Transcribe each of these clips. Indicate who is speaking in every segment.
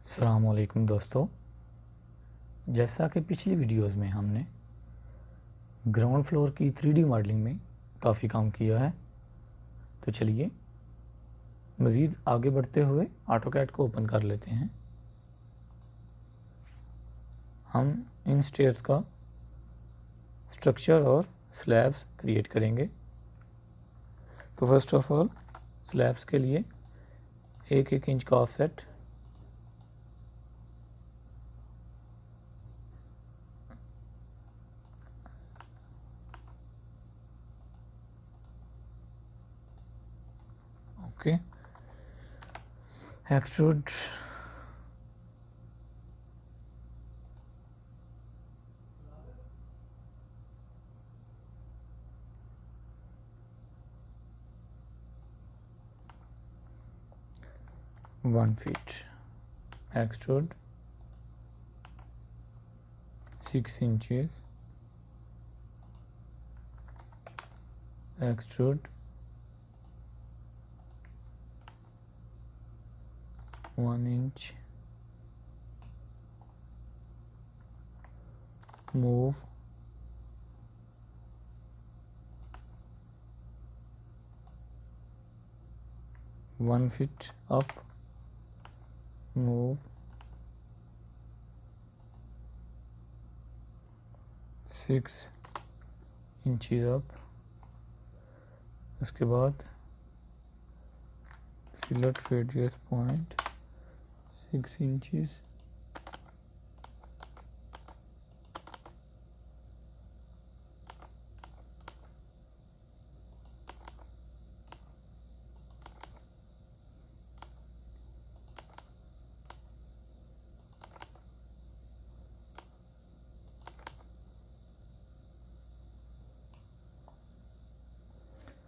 Speaker 1: अस्सलामुअलैकुम दोस्तों, जैसा कि पिछली वीडियोस में हमने ग्राउंड फ्लोर की 3D मॉडलिंग में काफ़ी काम किया है, तो चलिए मज़ीद आगे बढ़ते हुए ऑटोकैड को ओपन कर लेते हैं। हम इन स्टेयर्स का स्ट्रक्चर और स्लैब्स क्रिएट करेंगे। तो फर्स्ट ऑफ ऑल स्लैब्स के लिए 1-1 इंच का offset, okay, extrude 1 feet, extrude 6 inches, extrude 1 inch, move 1 feet up, move 6 inches up। उसके बाद फिलेट रेडियस पॉइंट 6 inches,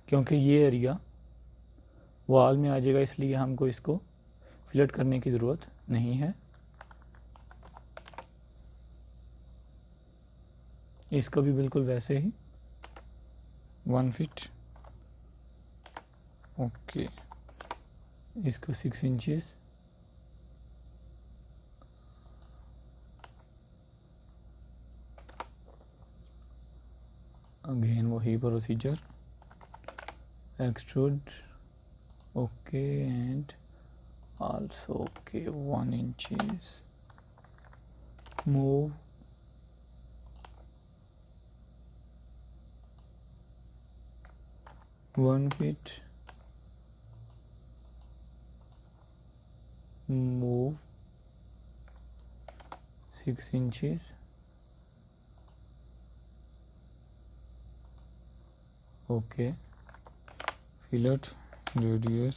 Speaker 1: क्योंकि ये एरिया वॉल में आ जाएगा इसलिए हमको इसको फिलेट करने की ज़रूरत नहीं है। इसको भी बिल्कुल वैसे ही 1 feet, ओके, इसको 6 inches, अगेन वही procedure, extrude okay and also okay 1 inches, move 1 feet, move 6 inches, okay, fillet radius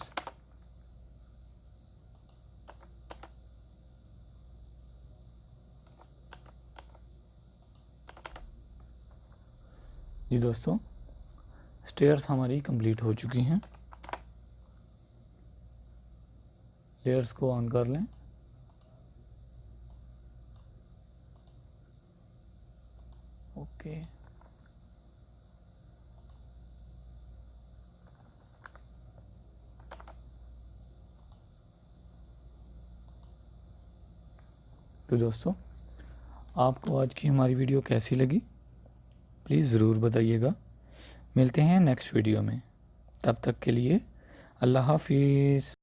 Speaker 1: जी दोस्तों, स्टेयर्स हमारी कंप्लीट हो चुकी हैं। लेयर्स को ऑन कर लें, ओके, तो दोस्तों आपको आज की हमारी वीडियो कैसी लगी प्लीज़ ज़रूर बताइएगा। मिलते हैं नेक्स्ट वीडियो में, तब तक के लिए अल्लाह हाफिज़।